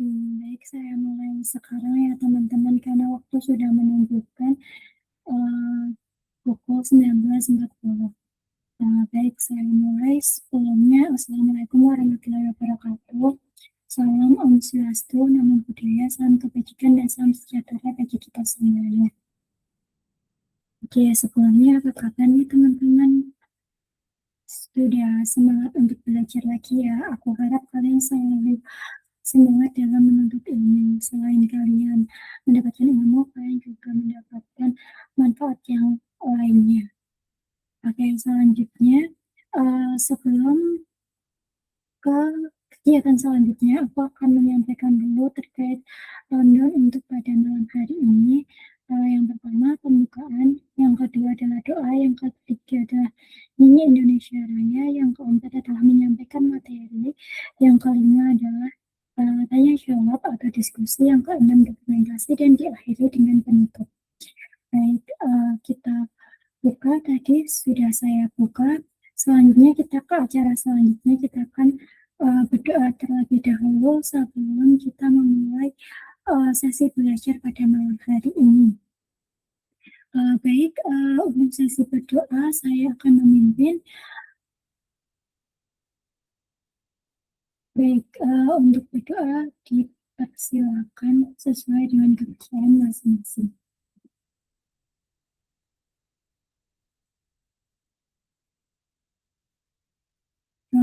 Baik, saya mulai sekarang ya teman-teman, karena waktu sudah menunjukkan, eee, pukul 19.40. Baik, saya mulai. Sebelumnya, assalamualaikum warahmatullahi wabarakatuh. Salam Om Swastiastu, Namo Buddhaya, salam kebajikan dan salam sejahtera bagi kita semuanya. Oke, sebelumnya apa kabar nih teman-teman? Sudah semangat untuk belajar lagi ya? Aku harap kalian selalu semangat dalam menuntut ilmu. Selain kalian mendapatkan ilmu, kalian juga mendapatkan manfaat yang lainnya. Oke, selanjutnya, sebelum ke kegiatan selanjutnya, aku akan menyampaikan dulu terkait rundown untuk pada malam hari ini. Yang pertama pembukaan, yang kedua adalah doa, yang ketiga adalah nyanyi Indonesia Raya, yang keempat adalah menyampaikan materi, yang kelima adalah tanya jawab atau diskusi, yang keenam dokumentasi, dan diakhiri dengan penutup. Baik, kita buka, tadi sudah saya buka. Selanjutnya kita ke acara selanjutnya, kita akan berdoa terlebih dahulu sebelum kita memulai sesi belajar pada malam hari ini. Baik, untuk sesi berdoa saya akan memimpin. Baik, untuk berdoa dipersilakan sesuai dengan kepercayaan masing-masing.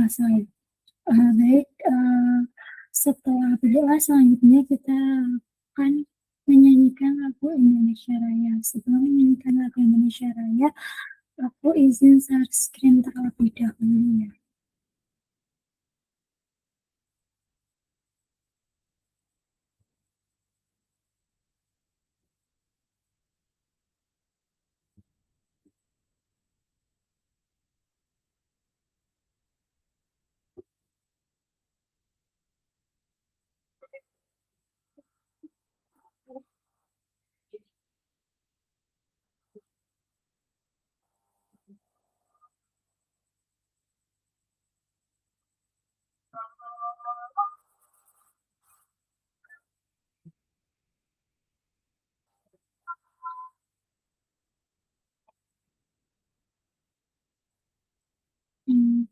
Saya. Baik, setelah berdoa selanjutnya kita akan menyanyikan lagu Indonesia Raya. Sebelum menyanyikan lagu Indonesia Raya, aku izin share screen terlebih dahulu ya. Hmm.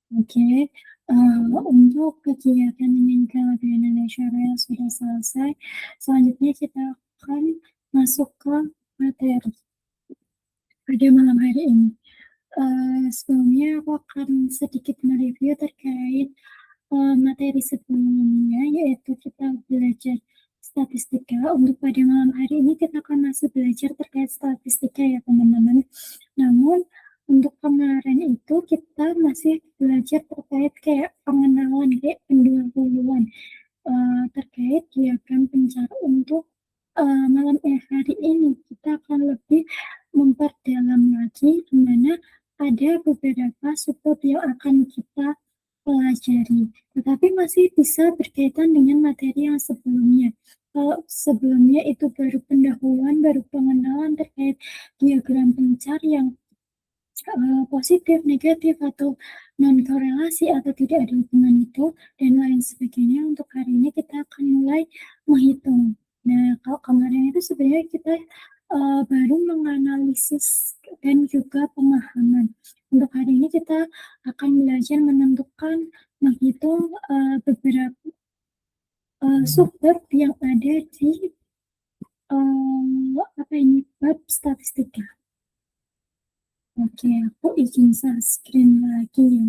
Oke, untuk kegiatan menyanyikan lagu Indonesia Raya sudah selesai. Selanjutnya kita akan masuk ke materi pada malam hari ini. Sebelumnya aku akan sedikit mereview terkait materi sebelumnya, yaitu kita belajar statistika. Untuk pada malam hari ini kita akan masih belajar terkait statistika ya teman-teman. Namun untuk kemarin itu kita masih belajar terkait kayak pengenalan, kayak pendahuluan terkait diagram pencar. Untuk malam hari ini kita akan lebih memperdalam lagi, di mana ada beberapa subbab yang akan kita pelajari, tetapi masih bisa berkaitan dengan materi yang sebelumnya. Kalau sebelumnya itu baru pendahuluan, baru pengenalan terkait diagram pencar yang positif, negatif, atau non korelasi atau tidak ada hubungan itu dan lain sebagainya. Untuk hari ini kita akan mulai menghitung. Nah, kalau kemarin itu sebenarnya kita baru menganalisis dan juga pemahaman. Untuk hari ini kita akan belajar menentukan, menghitung beberapa subbab yang ada di apa ini, bab statistika. Oke, aku izin share screen lagi ya.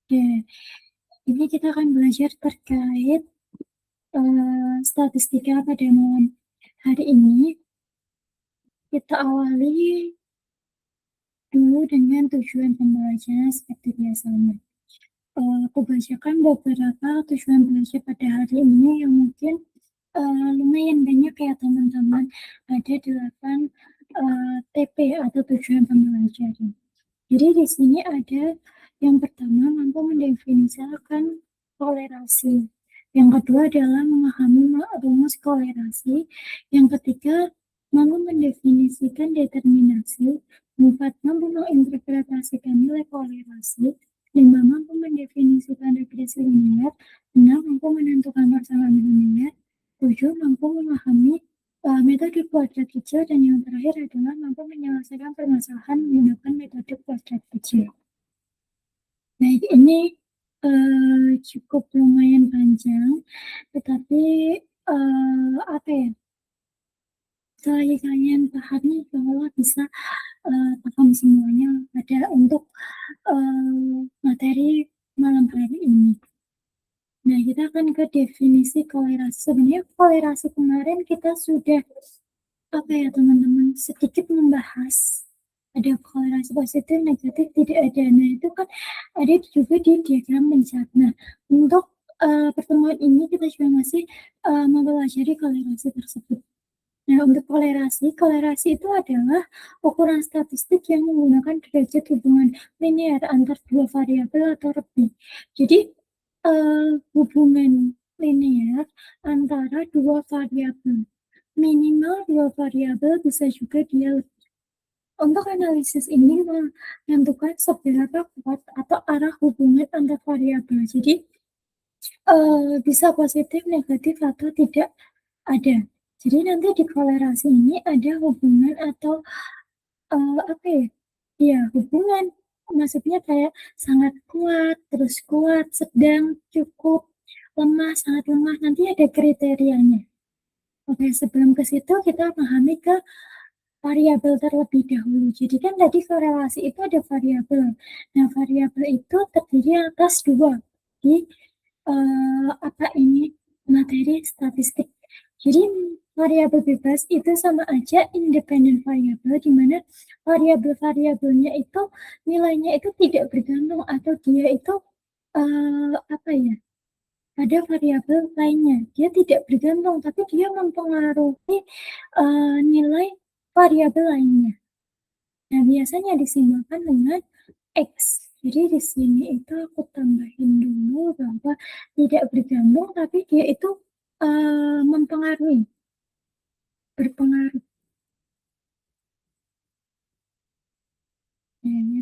Oke, ini kita akan belajar terkait statistika pada malam hari ini. Kita awali dulu dengan tujuan pembelajaran seperti biasanya. Aku bacakan beberapa tujuan belajar pada hari ini yang mungkin lumayan banyak ya teman-teman. Ada 8 TP atau tujuan pembelajaran. Jadi di sini ada yang pertama, mampu mendefinisikan kolerasi. Yang kedua adalah memahami rumus kolerasi. Yang ketiga, mampu mendefinisikan determinasi. Empat, mampu menginterpretasikan nilai kolerasi. Lima, mampu mendefinisikan regresi linear. Enam, mampu menentukan persamaan linear. Tujuh, mampu memahami metode kuadrat kecil. Dan yang terakhir adalah mampu menyelesaikan permasalahan menggunakan metode kuadrat kecil. Baik, ini cukup lumayan panjang, tetapi apa ya? Setelah kalian pahami, bahwa bisa paham semuanya pada untuk materi malam hari ini. Nah, kita akan ke definisi kolerasi. Sebenarnya kolerasi kemarin kita sudah apa ya teman-teman, sedikit membahas ada kolerasi positif, negatif, tidak ada. Nah, itu kan ada juga di diagram pencar. Nah, untuk pertemuan ini kita juga masih mempelajari kolerasi tersebut. Nah, untuk kolerasi itu adalah ukuran statistik yang menggunakan derajat hubungan linear antar dua variabel atau lebih. Jadi, hubungan linear antara dua variabel. Minimal dua variabel, bisa juga dia lebih. Untuk analisis ini menentukan seberapa kuat atau arah hubungan antar variabel. Jadi, bisa positif, negatif, atau tidak ada. Jadi nanti di kolerasi ini ada hubungan atau apa ya? Iya, hubungan. Maksudnya kayak sangat kuat, terus kuat, sedang, cukup, lemah, sangat lemah. Nanti ada kriterianya. Oke, sebelum ke situ kita pahami ke variabel terlebih dahulu. Jadi kan tadi korelasi itu ada variabel. Nah, variabel itu terdiri atas dua. Di apa ini, materi statistik. Jadi variabel bebas itu sama aja independent variable, di mana variabel-variabelnya itu nilainya itu tidak bergantung atau dia itu apa ya, ada variabel lainnya. Dia tidak bergantung, tapi dia mempengaruhi nilai variabel lainnya. Nah, biasanya disimbolkan dengan X. Jadi di sini itu aku tambahin dulu bahwa tidak bergantung, tapi dia itu mempengaruhi, berpengaruh. Nah, ini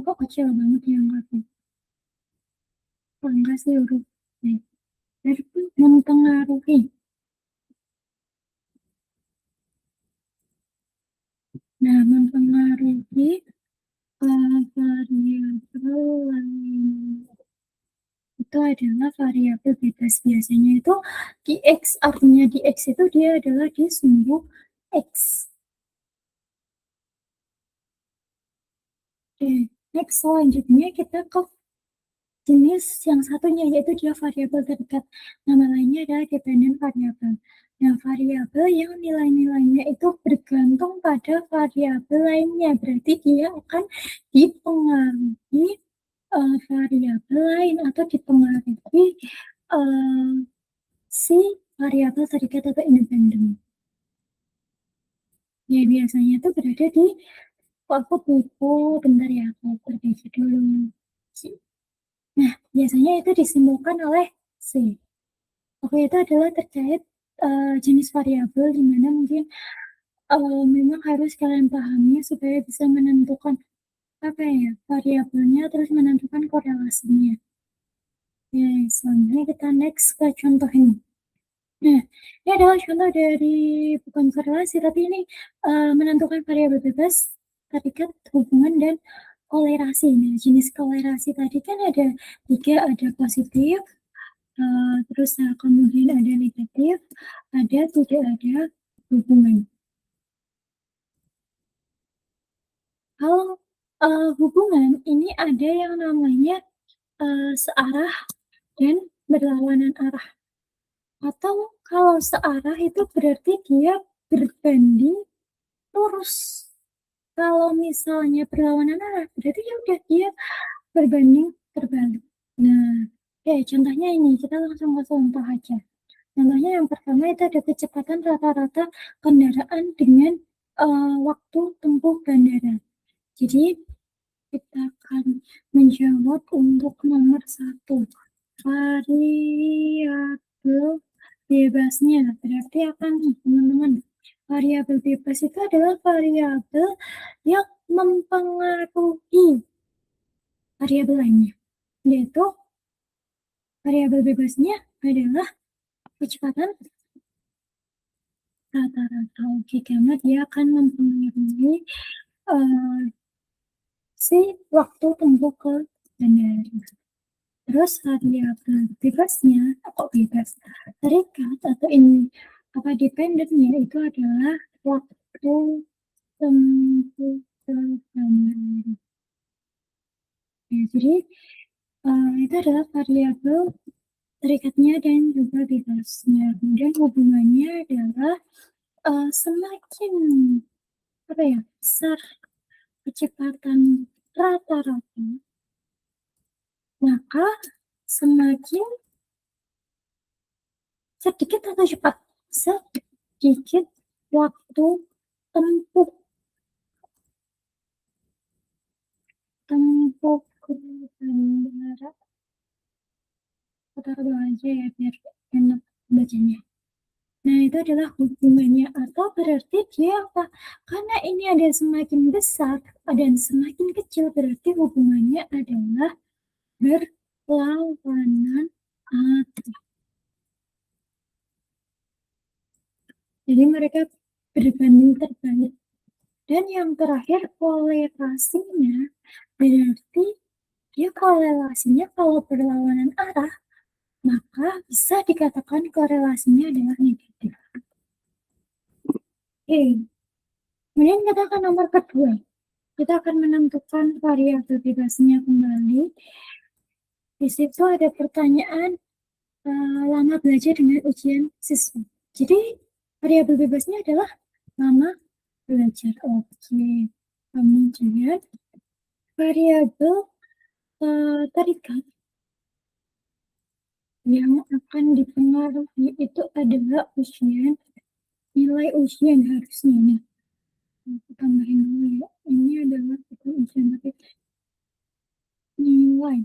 kok kecil banget ya enggaknya? Oh, enggak sih huruf. Nah, mempengaruhi. Nah, mempengaruhi variabel lain itu adalah variabel bebas. Biasanya itu di X, artinya di X itu dia adalah di sumbu X. Oke, next selanjutnya kita ke jenis yang satunya, yaitu dia variabel terikat. Nama lainnya adalah dependent variabel. Nah, variabel yang nilai-nilainya itu bergantung pada variabel lainnya, berarti dia akan dipengaruhi variabel lain atau dipengaruhi si variabel terikat atau independen. Ya, biasanya itu berada di aku buku, bentar ya, aku perbaiki dulu. Nah, biasanya itu disimbolkan oleh C. Oke, itu adalah terkait jenis variabel di mana mungkin memang harus kalian pahami supaya bisa menentukan apa ya variabelnya, terus menentukan korelasinya. Oke, selanjutnya kita next ke contoh ini. Nah, ini adalah contoh dari bukan korelasi, tapi ini menentukan variabel bebas terikat hubungan dan kolerasi. Nah, jenis kolerasi tadi kan ada 3, ada positif, terus kemudian ada negatif, ada tidak ada hubungan. Kalau hubungan ini ada yang namanya searah dan berlawanan arah. Atau kalau searah itu berarti dia berbanding lurus. Kalau misalnya berlawanan arah, berarti ya udah dia berbanding terbalik. Nah, oke, contohnya ini, kita langsung ke contoh aja. Contohnya yang pertama itu ada kecepatan rata-rata kendaraan dengan waktu tempuh bandara. Jadi, kita akan menjawab untuk nomor 1. Variabel bebasnya. Berarti akan teman-teman. Variabel bebas itu adalah variabel yang mempengaruhi variabel lainnya. Yaitu variabel bebasnya adalah kecepatan rata-rata. Oke, karena dia akan mempengaruhi si waktu tempuh ke bandara. Terus variabel bebasnya, kok bebas? Terikat atau ini apa dependennya itu adalah waktu tempuh ke bandara. Ya, jadi itu adalah variabel terikatnya dan juga bebasnya. Kemudian hubungannya adalah semakin apa ya besar kecepatan rata-rata, maka semakin sedikit atau cepat, sedikit waktu tempuh ke bandara. Kita taruh aja ya biar enak bacanya. Nah, itu adalah hubungannya, atau berarti dia apa? Karena ini ada semakin besar dan semakin kecil, berarti hubungannya adalah berlawanan arah. Jadi mereka berbanding terbalik. Dan yang terakhir kolerasinya, berarti dia korelasinya kalau berlawanan arah, maka bisa dikatakan korelasinya adalah negatif. Oke, kemudian kita akan nomor kedua. Kita akan menentukan variabel bebasnya kembali. Di situ ada pertanyaan lama belajar dengan ujian siswa. Jadi variabel bebasnya adalah lama belajar. Oke, kemudian variabel terikat yang akan dipengaruhi itu adalah ujian, nilai ujian harusnya nih. Aku tambahin dulu ya. Ini adalah ujian tapi nilai.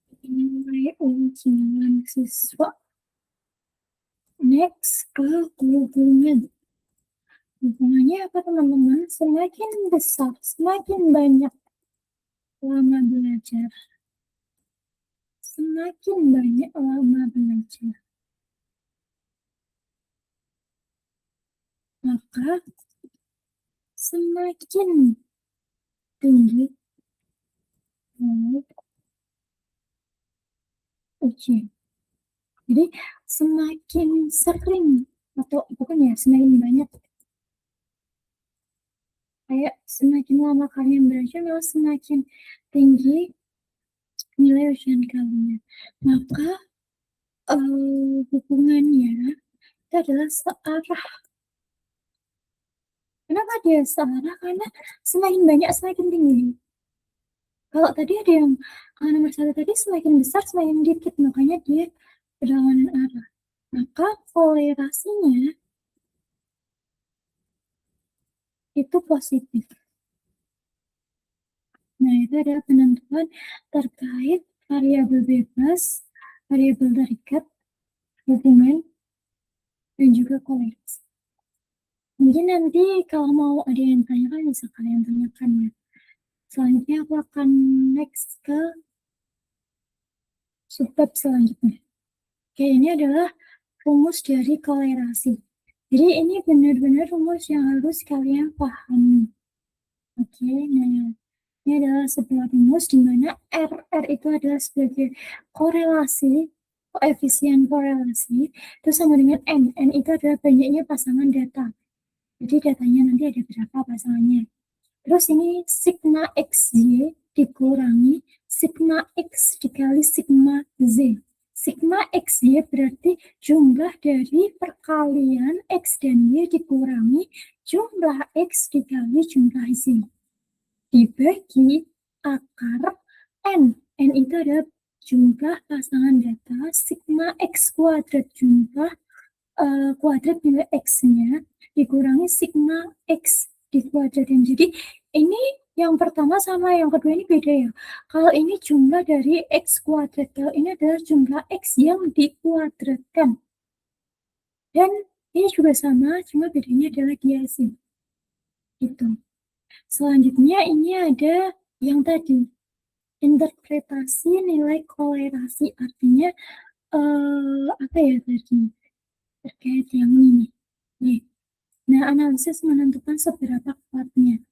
Jadi nilai ujian siswa. Next ke hubungan. Hubungannya apa teman-teman? Semakin besar, semakin banyak lama belajar. Semakin banyak lama belajar. maka semakin tinggi ujian. Jadi semakin sering atau bukan ya, semakin banyak, kayak semakin lama kalian belajar malah semakin tinggi nilai ujian kalian. Maka hubungannya itu adalah searah. Kenapa dia searah? Karena semakin banyak semakin tinggi. Kalau tadi ada yang nomor 1 tadi semakin besar semakin dikit, makanya dia berlawanan arah. Maka kolerasinya itu positif. Nah, itu adalah penentuan terkait variabel bebas, variabel terikat, hubungan, dan juga kolerasi. Mungkin nanti kalau mau ada yang tanyakan bisa kalian tanyakan ya. Selanjutnya aku akan next ke subbab selanjutnya. Oke, ini adalah rumus dari kolerasi. Jadi ini benar-benar rumus yang harus kalian pahami. Oke, nah ini adalah sebuah rumus di mana R itu adalah sebagai korelasi, koefisien korelasi, itu sama dengan N itu adalah banyaknya pasangan data. Jadi datanya nanti ada berapa pasangannya. Terus ini sigma XY dikurangi sigma X dikali sigma Z. Sigma XY berarti jumlah dari perkalian X dan Y dikurangi jumlah X dikali jumlah Z. Dibagi akar N. N itu adalah jumlah pasangan data sigma X kuadrat, jumlah kuadrat nilai X-nya dikurangi sigma X dikuadratin. Jadi ini yang pertama sama yang kedua ini beda ya. Kalau ini jumlah dari X kuadrat, kalau ini adalah jumlah X yang dikuadratkan. Dan ini juga sama, cuma bedanya adalah kiasi. Gitu. Selanjutnya ini ada yang tadi, interpretasi nilai kolerasi, artinya apa ya tadi terkait yang ini nih. Nah, analisis menentukan seberapa kuatnya.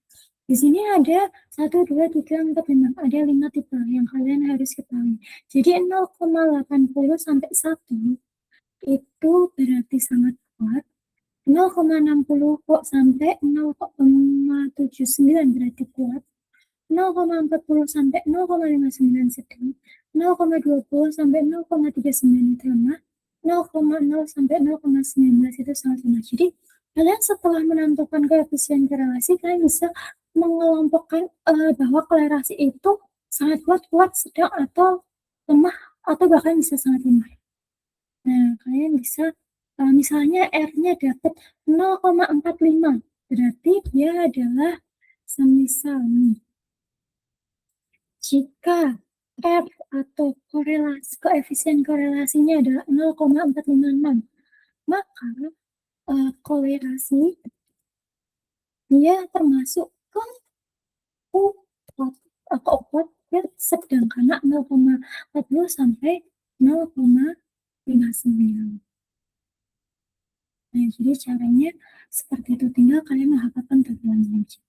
Di sini ada 1, 2, 3, 4, 5. Ada 5 tipe yang kalian harus ketahui. Jadi 0,80 sampai 1 itu berarti sangat kuat. 0,60 kok sampai 0,79 berarti kuat. 0,40 sampai 0,59 sedang. 0,20 sampai 0,39 itu lemah. 0,0 sampai 0,19 itu sangat lemah. Jadi kalian setelah menentukan koefisien korelasi, kalian bisa mengelompokkan bahwa kolerasi itu sangat kuat, sedang, atau lemah, atau bahkan bisa sangat lemah. Nah, kalian bisa misalnya R-nya dapat 0,45, berarti dia adalah semisal nih. Jika R atau koefisien korelasinya adalah 0,456, maka kolerasi dia termasuk ke kuat atau kuat ya sedang, karena 0,40 sampai 0,59. Nah, jadi caranya seperti itu, tinggal kalian menghafalkan tabelannya aja.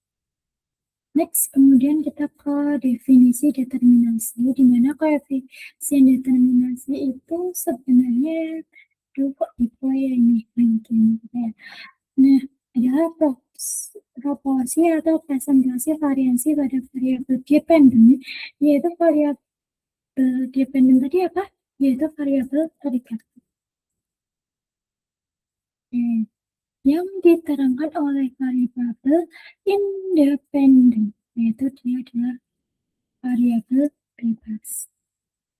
Next, kemudian kita ke definisi determinasi, di mana koefisien determinasi itu sebenarnya kok tipe ya ini mungkin ya. Nah, adalah proporsi atau presentasi variansi pada variabel dependen, yaitu variabel dependen tadi apa? Yaitu variabel terikat. Yang diterangkan oleh variabel independen, yaitu dia adalah variabel bebas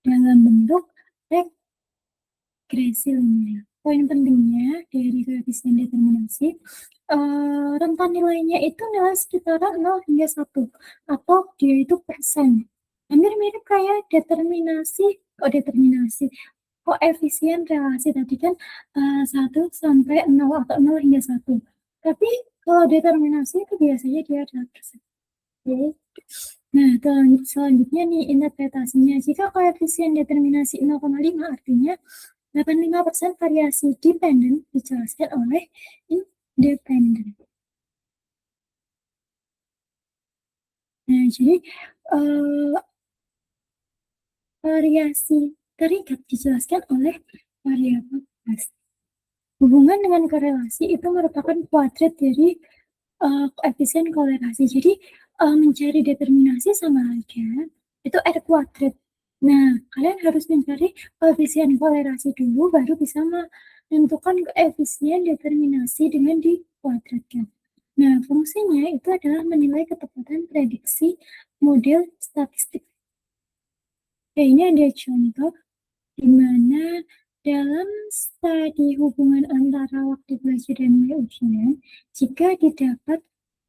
dalam bentuk regresi linear. Poin pentingnya dari koefisien determinasi, rentan nilainya itu nilai sekitaran 0 hingga 1, atau dia itu persen. Hampir mirip kayak determinasi koefisien relasi tadi kan 1 sampai 0 atau 0 hingga 1. Tapi kalau determinasi itu biasanya dia adalah persen. Oke. Nah, selanjutnya nih interpretasinya. Jika koefisien determinasi 0,5, artinya 85% variasi dependen dijelaskan oleh dependen. Nah, jadi, eee, variasi terikat dijelaskan oleh variabel pasti. Hubungan dengan korelasi itu merupakan kuadrat dari, koefisien kolerasi. Jadi, mencari determinasi sama aja, itu R kuadrat. Nah, kalian harus mencari koefisien kolerasi dulu, baru bisa menentukan koefisien determinasi dengan dikuadratkan. Nah, fungsinya itu adalah menilai ketepatan prediksi model statistik. Ya, ini ada contoh di mana dalam studi hubungan antara waktu belajar dan nilai ujian, jika didapat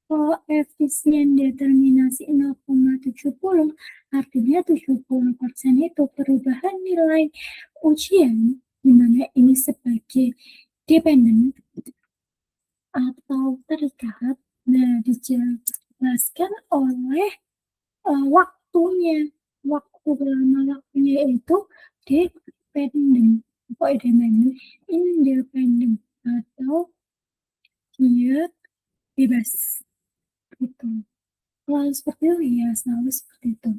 koefisien determinasi 0,70, artinya 70% itu perubahan nilai ujian, di mana ini sebagai dependen atau terikat. Nah, dijelaskan oleh waktunya. Waktunya itu dependen. Kok dependen? Independen atau dia bebas. Gitu. Selalu seperti itu ya, selalu seperti itu.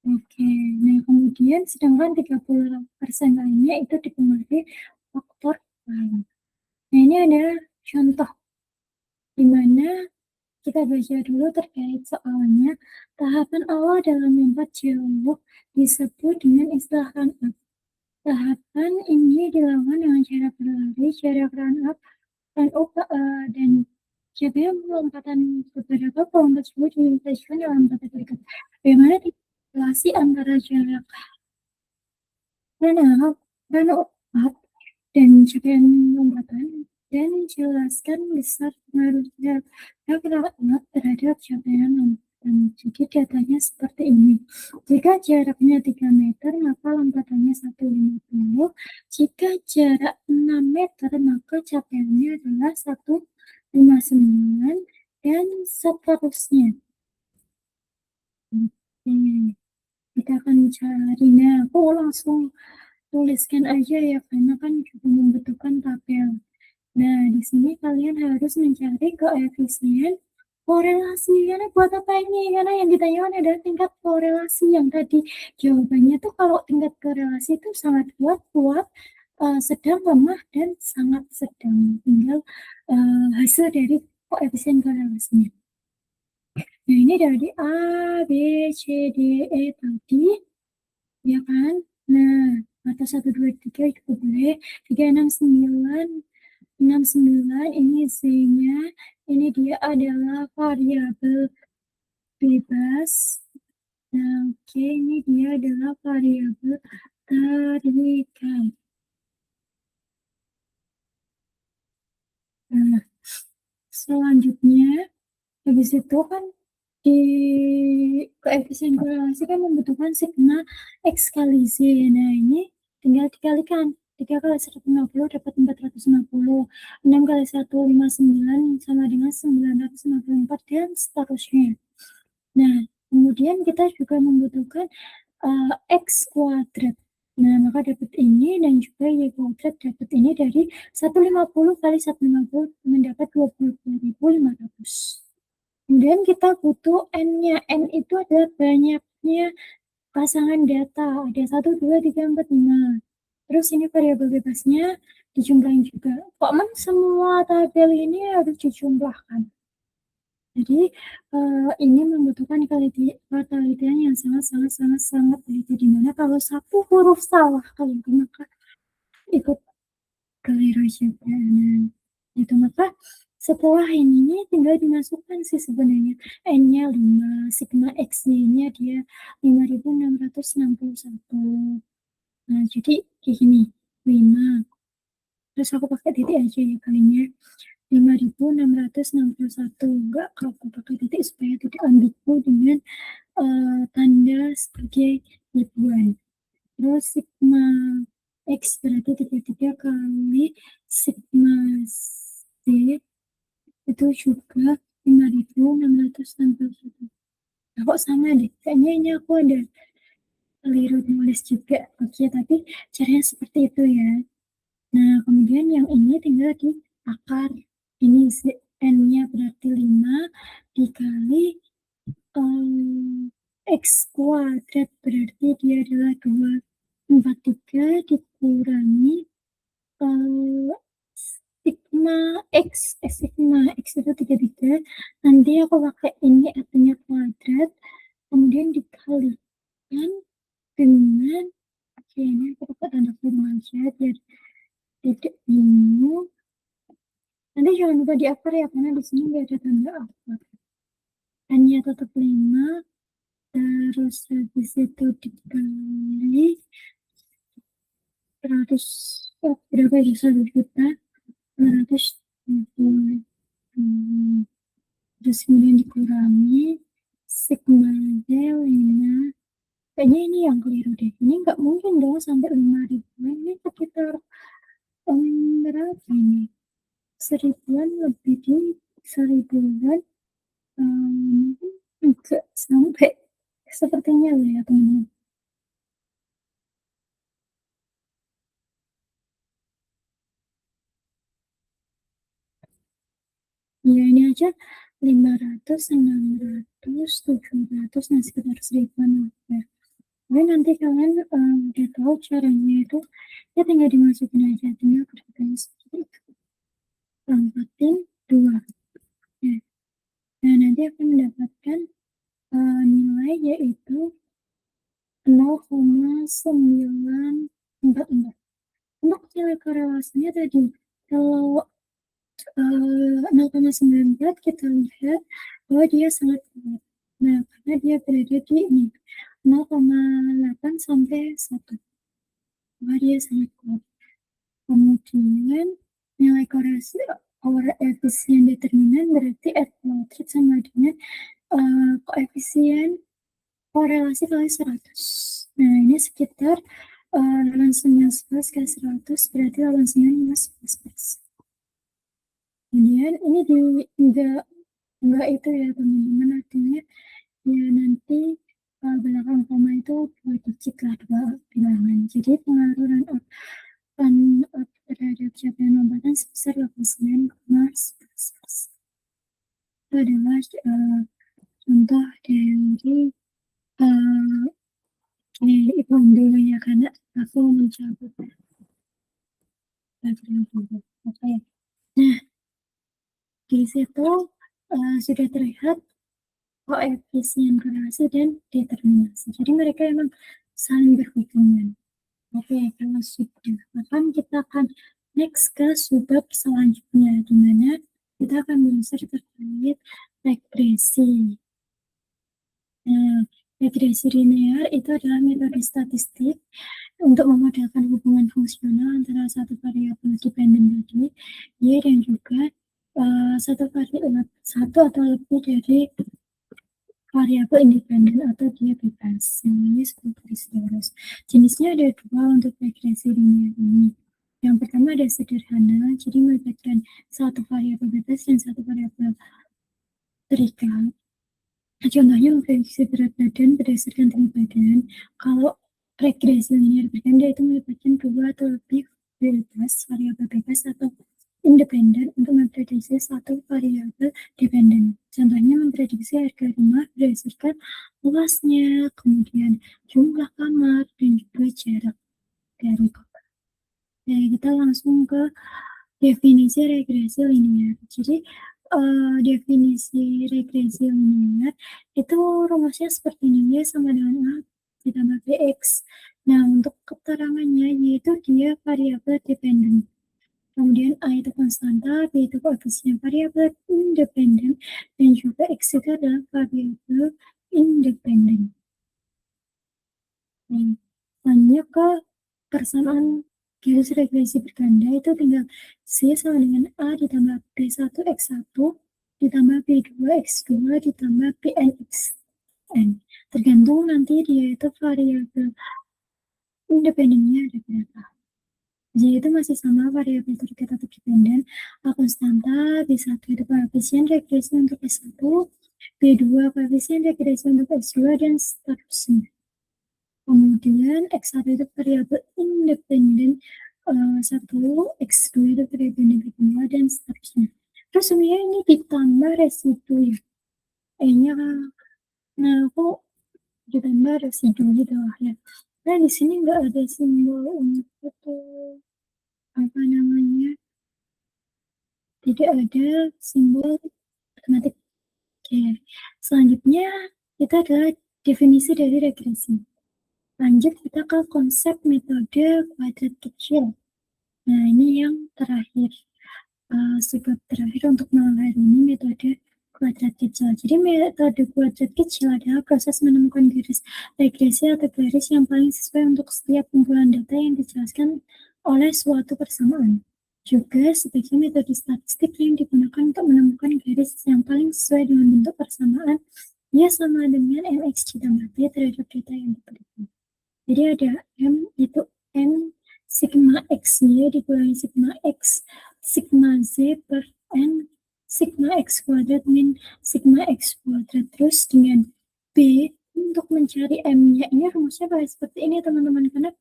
Oke, nah kemudian sedangkan 30% lainnya itu dipengaruhi faktor lain. Nah, ini ada contoh di mana kita baca dulu terkait soalnya. Tahapan awal dalam lompat jauh disebut dengan istilah run up. Tahapan ini dilakukan dengan cara berlari, jarak run up, dan jadinya lompatan beberapa pelompat tersebut diintegrasikan dalam tata berikut. Bagaimana relasi antara jarak run up dan capaian lompatan, dan jelaskan besar pengaruh jarak run up terhadap capaian lompatan. Jadi datanya seperti ini. Jika jaraknya 3 meter, maka lompatannya 150. Jika jarak 6 meter, maka capaiannya adalah 159 dan seterusnya. Oke, kita akan cari. Nah, aku langsung tuliskan aja ya, karena kan juga membutuhkan tabel. Nah, di sini kalian harus mencari koefisien korelasi. Karena buat apa ini? Karena yang ditanyakan adalah tingkat korelasi yang tadi. Jawabannya tuh kalau tingkat korelasi itu sangat kuat, sedang, lemah, dan sangat sedang. Tinggal hasil dari koefisien korelasinya. Nah, ini dari A, B, C, D, E tadi, ya kan? Nah, atau 1, 2, 3 juga boleh. 3, 6, 9. 69 ini Z-nya, ini dia adalah variabel bebas. Nah, oke, ini dia adalah variabel terikat. Nah, selanjutnya, habis itu kan di koefisien korelasi kan membutuhkan sigma X kali Z. Nah, ini tinggal dikalikan. 3 kali 150 dapat 450. 6 kali 159 sama dengan 954 dan seterusnya. Nah, kemudian kita juga membutuhkan X kuadrat. Nah, maka dapat ini dan juga Y kuadrat dapat ini dari 150 kali 150 mendapat 20.500. Kemudian kita butuh N-nya. N itu adalah banyaknya pasangan data. Ada 1, 2, 3, 4, 5. Terus ini variabel bebasnya dijumlahin juga. Kok semua tabel ini harus dijumlahkan. Jadi ini membutuhkan ketelitian yang sangat teliti, dimana kalau satu huruf salah kalian maka ikut keliru juga. Nah, itu maka setelah ini tinggal dimasukkan sih sebenarnya. N-nya 5, sigma X-nya dia 5.661. Nah, jadi kayak gini, 5. Terus aku pakai titik aja ya kalinya. 5.661. Enggak, kalau aku pakai titik supaya tidak ambigu dengan tanda sebagai ribuan. Terus sigma X berarti 33 kali sigma Z itu juga 5.661. Nah, kok sama deh? Kayaknya ini aku ada keliru nulis juga. Oke, tapi caranya seperti itu ya. Nah, kemudian yang ini tinggal di akar. ini N-nya berarti 5 dikali X kuadrat berarti dia adalah 243 dikurangi sigma sigma X itu 33, nanti aku pakai ini artinya kuadrat, kemudian dikalikan dengan, oke ini aku pakai tanda kurung aja biar tidak bingung. Nanti jangan lupa di upper ya, karena di sini nggak ada tanda upper. N-nya tetap 5, terus habis itu dikali 100, berapa ya, 1 juta 270, terus kemudian dikurangi sigma D 5, kayaknya ini yang keliru deh, ini nggak mungkin dong sampai 5.000, ini sekitar berapa ini, 1.000-an lebih di 1.000-an, mungkin enggak sampai sepertinya loh ya teman-teman. Ya ini aja 500, 600, 700, nah sekitar 1.000-an ya. Tapi nanti kalian udah tahu caranya itu, ya tinggal dimasukin aja, tinggal kerjain seperti itu. Lampatin 2. Ya. Nah nanti akan mendapatkan nilai yaitu 0,944. Untuk nilai korelasinya tadi, kalau 0,94 kita lihat bahwa dia sangat kuat. Nah, karena dia berada di ini 0,8 sampai 1. Bahwa dia sangat kuat. Kemudian nilai korelasi koefisien determinan berarti F kuadrat sama dengan koefisien korelasi kali 100. Nah, ini sekitar langsung 11 kali 100 berarti langsung 11%. Kemudian ini enggak itu ya teman-teman, artinya ya nanti belakang koma itu 2 digit lah, 2 bilangan. Jadi pengaruh run out terhadap capaian lompatan sebesar 89,11%. Itu adalah contoh dari hitung dulu ya, karena aku mencoba. Oke. Nah, di situ sudah terlihat koefisien korelasi dan determinasi. Jadi mereka memang saling berhubungan. Oke, kalau sudah paham, kita akan next ke subbab selanjutnya, di mana kita akan belajar terkait regresi. Nah, regresi linear itu adalah metode statistik untuk memodelkan hubungan fungsional antara satu variabel dependen tadi, Y, dan juga satu atau lebih dari variabel independen atau dia bebas, namanya Scopus. Jenisnya ada 2 untuk regresi linear ini. Yang pertama ada sederhana, jadi melibatkan satu variabel bebas dan satu variabel terikat. Contohnya memprediksi berat badan berdasarkan tinggi badan. Kalau regresi linear berganda itu melibatkan 2 atau lebih bebas, variabel bebas atau independen untuk memprediksi satu variabel dependen. Contohnya memprediksi harga rumah berdasarkan luasnya, kemudian jumlah kamar, dan juga jarak dari kota. Jadi kita langsung ke definisi regresi linear. Jadi definisi regresi linear itu rumusnya seperti ini, Y sama dengan A ditambah BX. Nah, untuk keterangannya yaitu dia variabel dependen. Kemudian A itu konstanta, B itu koefisien variabel independen, dan juga X itu adalah variabel independen. Nah, lanjut ke persamaan garis regresi berganda itu tinggal C sama dengan A ditambah B1 X1 ditambah B2 X2 ditambah Bn Xn. Tergantung nanti dia itu variabel independennya ada berapa. Jadi itu masih sama variabel terikat atau dependen. A konstanta, B1 itu koefisien regresi untuk S1, B2 koefisien regresi untuk S2, dan seterusnya. Kemudian X1 itu variabel independen 1, X2 itu variabel independen 2, dan seterusnya. Terus sebenarnya ini ditambah residu ya, E-nya, nah aku ditambah residu gitu lah ya. Nah di sini nggak ada simbol untuk apa namanya, tidak ada simbol matematik. Oke, selanjutnya itu adalah definisi dari regresi. Lanjut kita ke konsep metode kuadrat kecil. Nah ini yang terakhir, sebab terakhir untuk malam hari ini, metode kuadrat kecil. Jadi metode kuadrat kecil adalah proses menemukan garis regresi atau garis yang paling sesuai untuk setiap kumpulan data yang dijelaskan oleh suatu persamaan. Juga sebagai metode statistik yang digunakan untuk menemukan garis yang paling sesuai dengan bentuk persamaan, ia sama dengan mx ditambah b terhadap data yang diberikan. Jadi ada M itu N sigma X-Y dikurangi sigma X sigma Z per N sigma X kuadrat min sigma X kuadrat. Terus dengan B untuk mencari M-nya ini rumusnya pakai seperti ini teman-teman, karena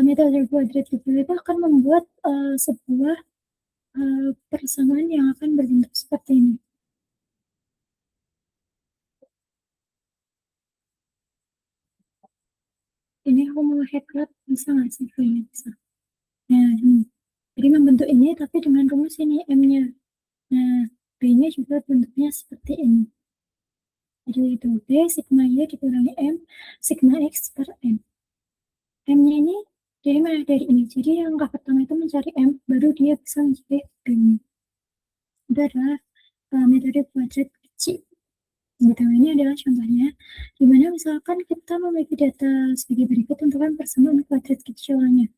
metode kuadrat kecil itu akan membuat sebuah persamaan yang akan berbentuk seperti ini. Ini aku mau headcloud, bisa nggak sih? Kayaknya bisa. Nah, jadi membentuk ini tapi dengan rumus ini M-nya. Nah, B-nya juga bentuknya seperti ini. Jadi itu B sigma Y dikurangi M sigma X per M. M-nya ini dari mana? Dari ini. Jadi yang langkah pertama itu mencari M, baru dia bisa mencari B-nya. Itu adalah metode kuadrat kecil. Gitu, ini adalah contohnya, dimana misalkan kita memiliki data sebagai berikut, tentukan persamaan kuadrat kecilnya.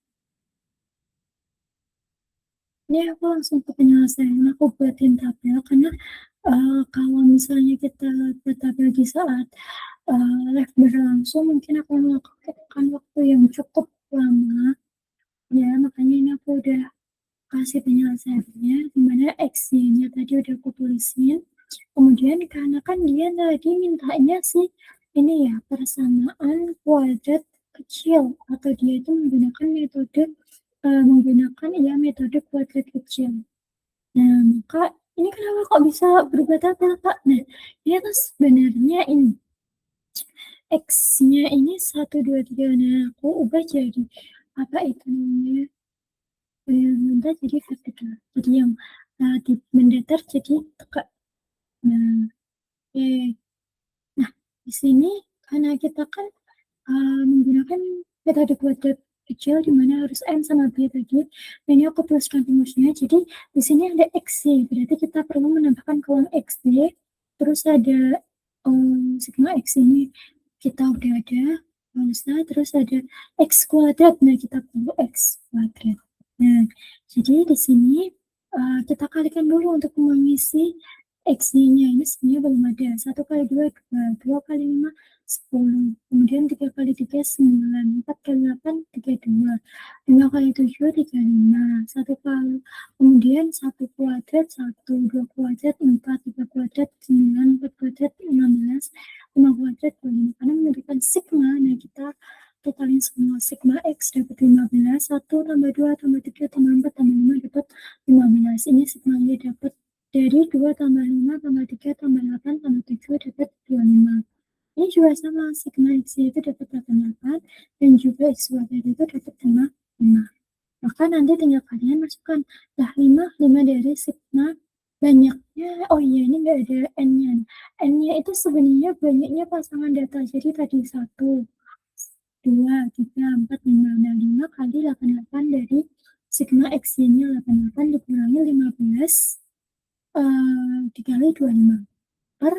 Ini aku langsung ke penyelesaian, aku buatin tabel, karena kalau misalnya kita buat tabel di saat live berlangsung, mungkin akan memakan waktu yang cukup lama, ya makanya ini aku udah kasih penyelesaiannya, dimana X-nya tadi udah aku tulisin. Kemudian karena kan dia tadi mintanya sih ini ya, persamaan kuadrat kecil, atau dia itu menggunakan metode metode kuadrat kecil. Nah maka ini kenapa kok bisa berubah tabel Pak? Nah dia tuh sebenarnya ini X-nya ini 1, 2, 3. Nah aku ubah jadi apa itu namanya, mendatar jadi vertikal, jadi yang di mendatar jadi tegak. Nah nah di sini karena kita kan menggunakan metode kuadrat kecil di mana harus M sama B tadi. Ini aku tuliskan rumusnya. Jadi di sini ada X, berarti kita perlu menambahkan kolom XY. Terus ada sigma X ini kita udah ada. Terus ada X kuadrat. Nah, kita perlu X kuadrat. Nah, jadi di sini kita kalikan dulu untuk mengisi X-nya. Ini sebenarnya belum ada. 1 kali 2, 2. 2 kali 5, 10. Kemudian 3 kali 3, 9. 4 kali 8, 32. 5 kali 7, 35. 1 kali. Kemudian 1 kuadrat, 1. 2 kuadrat, 4. 3 kuadrat, 9. 4 kuadrat, 15. 5 kuadrat, 25. Karena memberikan sigma, nah kita totalin semua. Sigma X dapat 15. 1 tambah 2 tambah 3 tambah 4 tambah 5 dapat 15. Ini sigma Y dapat dari 2 tambah 5 tambah 3 tambah 8 tambah 7 dapat 25. Ini juga sama, sigma X itu dapat 88 dan juga X kuadrat itu dapat 5. Maka nanti tinggal kalian masukkan lah 5 dari sigma banyaknya. Oh iya, ini nggak ada N-nya. N-nya itu sebenarnya banyaknya pasangan data. Jadi tadi 1, 2, 3, 4, 5. Nah, 5 kali 88 dari sigma X-nya 88 dikurangi 15 dikali 25 per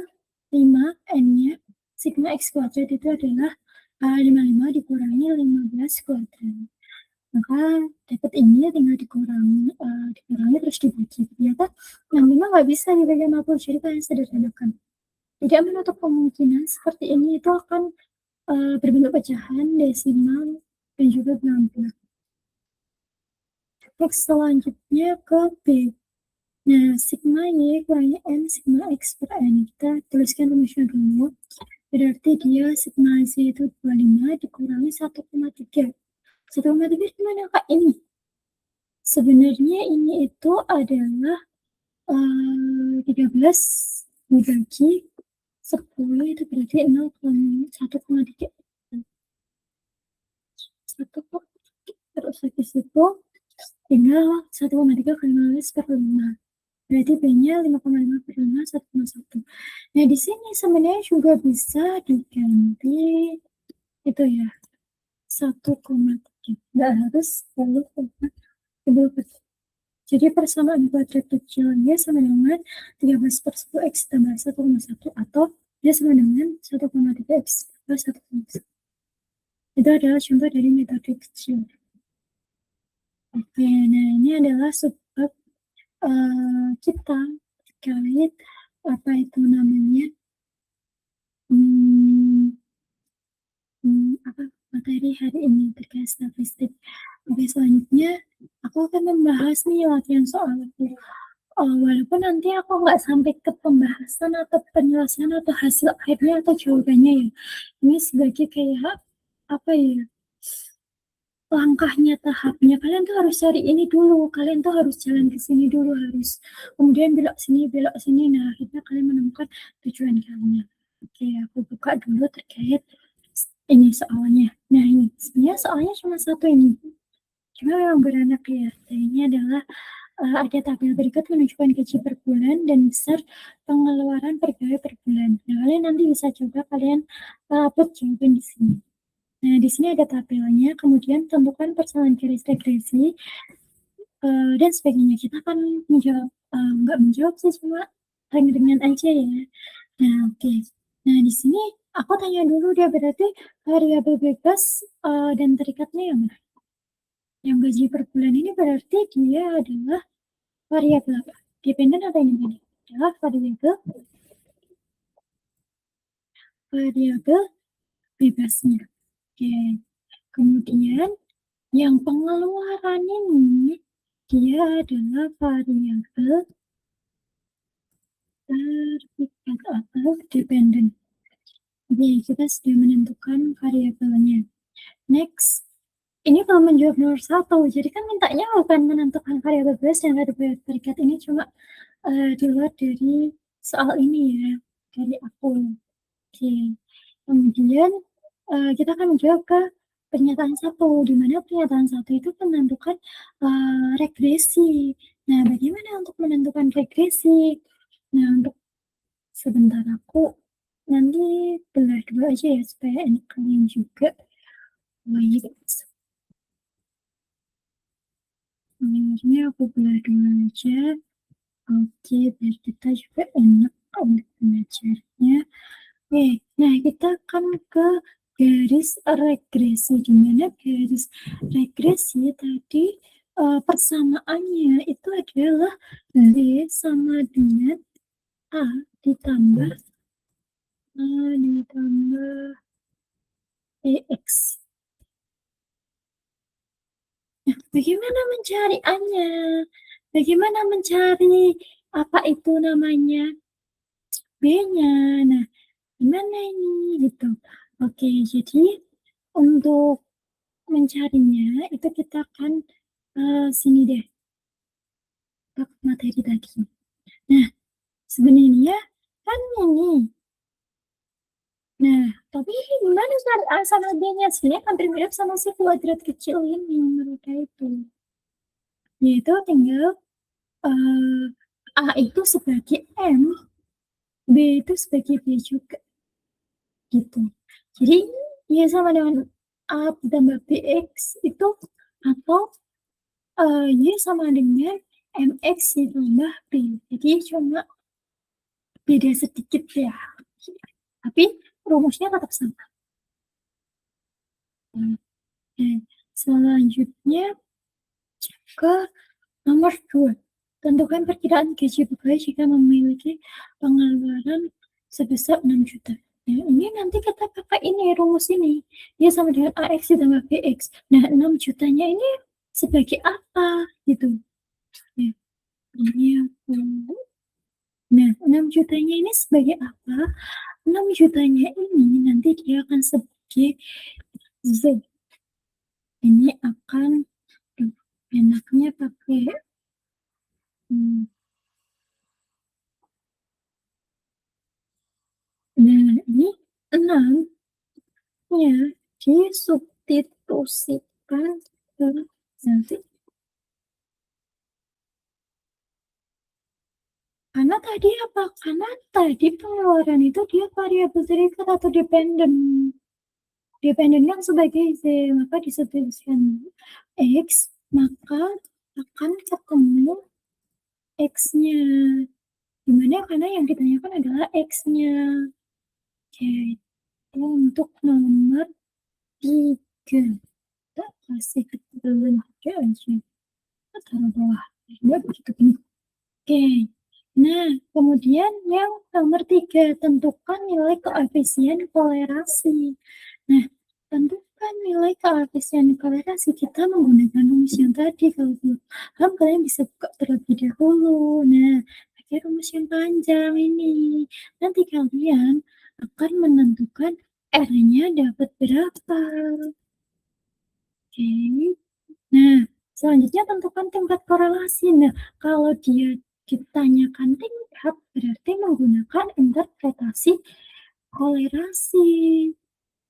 5 N-nya sigma X kuadrat itu adalah 55 dikurangi 15 kuadrat. Maka dapat ini tinggal dikurangi terus dibagi. Ternyata 65 nggak bisa dibagi 50, jadi kalian sederhanakan. Tidak menutup kemungkinan seperti ini itu akan berbentuk pecahan, desimal, dan juga bilangan. Next, selanjutnya ke B. Nah, sigma Y kurangi M sigma X per N. Kita tuliskan rumusnya dulu. Berarti dia sigma Z itu 25 dikurangi 1,3. 1,3 gimana Kak? Ini. Sebenarnya ini itu adalah 13 dibagi 10 itu berarti 1,3. Terus habis itu tinggal 1,3 kali 15/5. Berarti B-nya 5,5 per 5, 1,1. Nah, di sini sebenarnya juga bisa diganti itu ya, 1,3. Nggak harus 10,3. Jadi persamaan kuadrat kecilnya sama dengan 13/10x tambah 1,1 atau dia sama dengan 1,3x tambah 1,1. Itu adalah contoh dari metode kecil. Oke, nah ini adalah sebab kita terkait apa itu namanya apa materi hari ini terkait statistik. Oke, selanjutnya aku akan membahas nih latihan soal aku. Walaupun nanti aku nggak sampai ke pembahasan atau penjelasan atau hasil akhirnya atau jawabannya ya. Ini sebagai kayak apa ya? Langkahnya, tahapnya. Kalian tuh harus cari ini dulu. Kalian tuh harus jalan ke sini dulu, harus kemudian belok sini. Nah, akhirnya kalian menemukan tujuan kalian. Oke, aku buka dulu terkait ini soalnya. Nah, ini sebenarnya soalnya cuma satu ini. Cuma yang beranak ya. Ini adalah ada tabel berikut menunjukkan gaji per bulan dan besar pengeluaran pegawai per bulan. Nah, kalian nanti bisa coba kalian upload jawaban di sini. Nah, di sini ada tabelnya, kemudian tentukan persamaan garis regresi dan sebagainya. Kita akan menjawab, nggak menjawab sih, cuma ringan-ringan aja ya. Nah, oke. Nah, di sini aku tanya dulu dia berarti variabel bebas dan terikatnya yang mana? Yang gaji per bulan ini berarti dia adalah variabel apa? Dependen atau independen? Adalah variabel bebasnya. Oke. Kemudian yang pengeluaran ini dia adalah variabel terikat atau dependen. Oke, kita sudah menentukan variabelnya. Next, ini belum menjawab nomor 1. Jadi kan mintanya bukan menentukan variabel bebas dan variabel terikat, ini cuma di luar dari soal ini ya, dari aku. Oke, kemudian kita akan menjawab ke pernyataan 1, di mana pernyataan 1 itu menentukan regresi. Nah, bagaimana untuk menentukan regresi? Nah, untuk sebentar aku nanti belah dulu aja ya supaya enak kalian juga. Baik, ini aku belah dulu aja. Oke, biar kita juga enak untuk belajarnya. Oke, nah kita akan ke garis regresi. Di mana garis regresi tadi persamaannya itu adalah D sama dengan A ditambah EX. Nah, bagaimana mencari A-nya? Bagaimana mencari apa itu namanya B-nya? Nah, gimana ini gitu. Oke, jadi untuk mencarinya itu kita akan sini deh ke materi tadi. Nah, sebenarnya kan ini. Nah, tapi gimana cari A sama B-nya? Sebenarnya hampir mirip sama si kuadrat kecil ini menurut itu. Yaitu tinggal A itu sebagai M, B itu sebagai B juga. Gitu. Jadi, ya sama dengan A ditambah BX itu atau Y sama dengan MX ditambah B. Jadi cuma beda sedikit ya. Tapi rumusnya tetap sama. Selanjutnya ke nomor 2. Tentukan perkiraan gaji pegawai jika memiliki pengeluaran sebesar 6 juta. Ya, ini nanti kita pakai ini rumus ini. Dia sama dengan AX ditambah BX. Nah, 6 jutanya ini sebagai apa gitu. Ya, ini aku. Nah, 6 jutanya ini sebagai apa? 6 jutanya ini nanti dia akan sebagai Z. Ini akan enaknya pakai nya disubstitusikan ke nanti. Karena tadi apa? Karena tadi pengeluaran itu dia variabel terikat atau dependen. Dependen kan sebagai Z, maka disubstitusikan X, maka akan ketemu X-nya. Dimana karena yang ditanyakan adalah X-nya. Oke, untuk nomor 3. Kita kasih keterangan 3 aja. Kita taruh bawah. Ya, begitu ini. Oke. Nah, kemudian yang nomor 3, tentukan nilai koefisien kolerasi. Nah, tentukan nilai koefisien kolerasi kita menggunakan rumus yang tadi. Kalau belum paham, kalian bisa buka terlebih dahulu. Nah, pakai rumus yang panjang ini. Nanti kalian akan menentukan R-nya dapat berapa. Oke. Nah, selanjutnya tentukan tingkat korelasi. Nah, kalau dia ditanyakan tingkat, berarti menggunakan interpretasi kolerasi.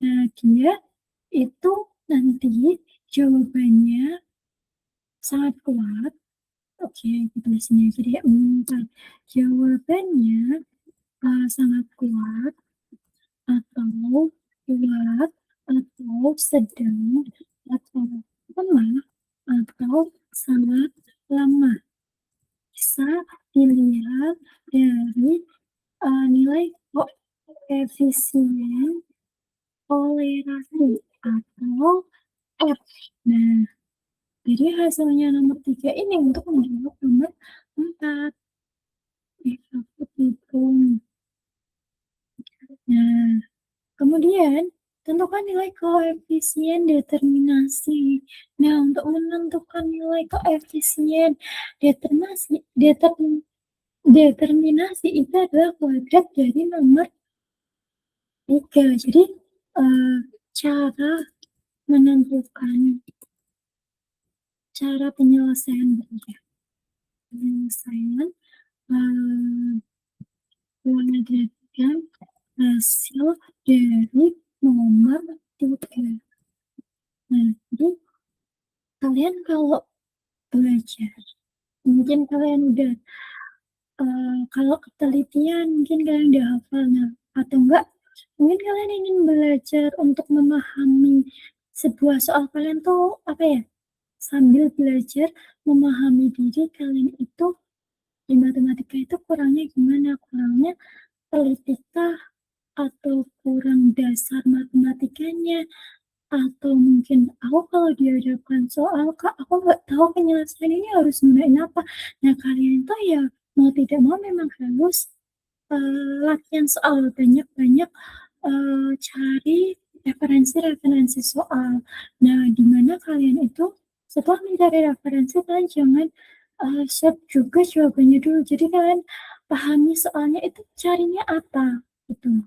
Nah, dia itu nanti jawabannya sangat kuat. Oke, kita sini aja deh. Jawabannya sangat kuat atau kuat atau sedang atau lemah atau sangat lemah. Bisa dilihat dari nilai koefisien kolerasi atau F. Nah, jadi hasilnya nomor 3 ini untuk menjawab nomor 4. Aku hitung. Nah, kemudian tentukan nilai koefisien determinasi. Nah, untuk menentukan nilai koefisien determinasi itu adalah kuadrat dari nomor 3. Jadi, cara menentukan cara penyelesaian kuadratkan hasil dari nomor 3. Nah, jadi kalian kalau belajar, mungkin kalian udah kalau ketelitian mungkin kalian udah hafal, nah atau enggak mungkin kalian ingin belajar untuk memahami sebuah soal, kalian tuh apa ya, sambil belajar memahami diri kalian itu di matematika itu kurangnya gimana, kurangnya telitikah atau kurang dasar matematikanya, atau mungkin aku kalau dihadapkan soal, Kak, aku nggak tahu penyelesaian ini harus gunain apa. Nah, kalian tuh ya mau tidak mau memang harus latihan soal, banyak-banyak cari referensi-referensi soal. Nah, di mana kalian itu setelah mencari referensi, kalian jangan share juga jawabannya dulu. Jadi kalian pahami soalnya itu carinya apa, gitu.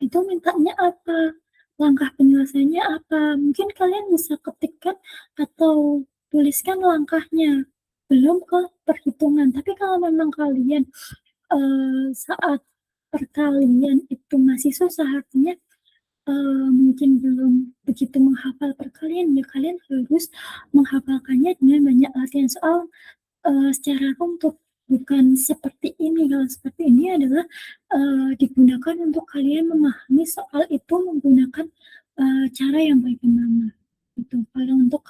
Itu mintanya apa, langkah penyelesaiannya apa. Mungkin kalian bisa ketikkan atau tuliskan langkahnya, belum ke perhitungan. Tapi kalau memang kalian saat perkalian itu masih susah, artinya mungkin belum begitu menghafal perkalian, ya kalian harus menghafalkannya dengan banyak latihan soal secara runtut. Bukan seperti ini. Kalau seperti ini adalah digunakan untuk kalian memahami soal itu menggunakan cara yang bagaimana. Gitu. Kalau untuk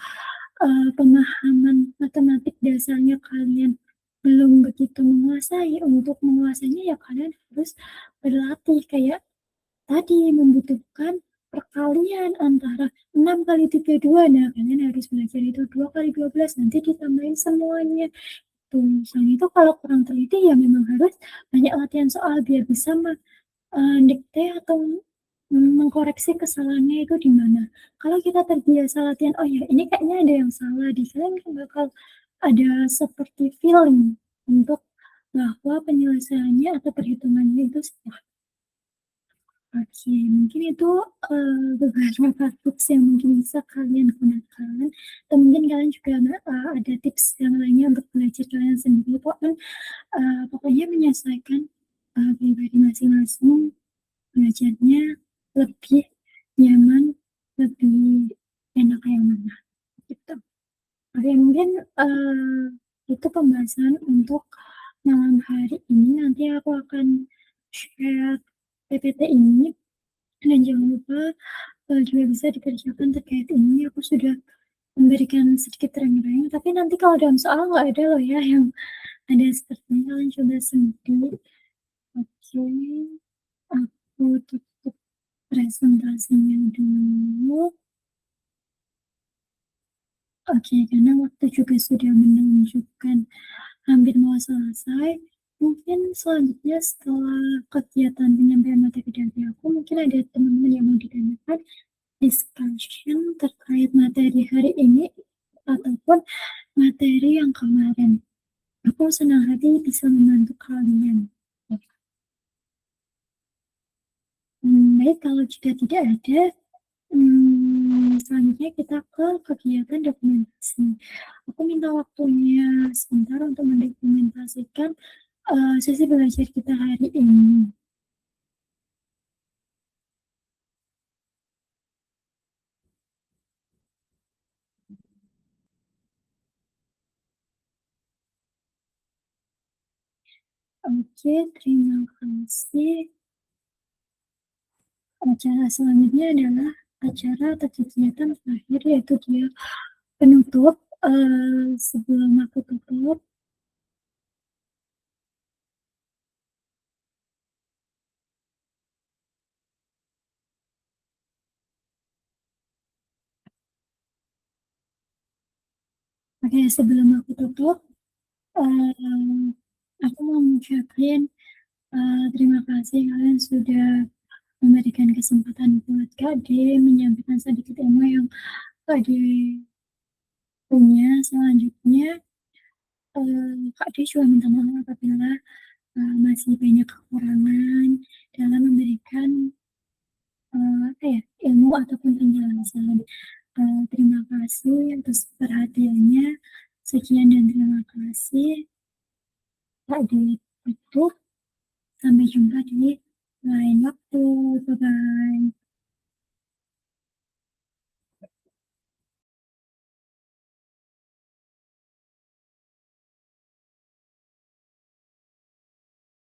pemahaman matematik dasarnya kalian belum begitu menguasai, untuk menguasainya ya kalian harus berlatih, kayak tadi membutuhkan perkalian antara 6 kali 32. Nah, kalian harus belajar itu 2 kali 12, nanti ditambahin semuanya. Selain itu kalau kurang teliti ya memang harus banyak latihan soal biar bisa mendikte atau mengkoreksi kesalahannya itu di mana. Kalau kita terbiasa latihan, oh ya ini kayaknya ada yang salah di kalian, kan bakal ada seperti feeling untuk bahwa penyelesaiannya atau perhitungannya itu salah. Oke, mungkin itu beberapa tips yang mungkin bisa kalian gunakan. Atau mungkin kalian juga ada tips yang lainnya untuk belajar kalian sendiri. Pokoknya menyesuaikan pribadi masing-masing, belajarnya lebih nyaman, lebih enak yang mana, gitu. Oke, mungkin, itu pembahasan untuk malam hari ini, nanti aku akan share PPT ini dan jangan lupa, juga bisa dikerjakan terkait ini, aku sudah memberikan sedikit reng-reng, tapi nanti kalau dalam soal nggak ada loh ya yang ada seperti ini, kalian coba sendiri. Oke, aku tutup presentasinya dulu. Oke, karena waktu juga sudah menunjukkan hampir mau selesai, mungkin selanjutnya setelah kegiatan penyampaian materi dari aku, mungkin ada teman-teman yang mau ditanyakan, discussion terkait materi hari ini ataupun materi yang kemarin. Aku senang hati bisa membantu kalian. Baik, kalau jika tidak ada, selanjutnya kita ke kegiatan dokumentasi. Aku minta waktunya sebentar untuk mendokumentasikan, sesi belajar kita hari ini. Oke, terima kasih. Acara selanjutnya adalah acara atau kegiatan terakhir, yaitu dia penutup. Sebelum aku tutup, oke, sebelum aku tutup, eee, aku mau ngucapin, terima kasih kalian sudah memberikan kesempatan buat Kak D menyampaikan sedikit ilmu yang Kak D punya. Selanjutnya, Kak D juga minta maaf apabila, masih banyak kekurangan dalam memberikan, apa ya, ilmu ataupun penjelasan. Terima kasih atas perhatiannya. Sekian dan terima kasih. Kak D tutup. Sampai jumpa di lain waktu. Bye-bye.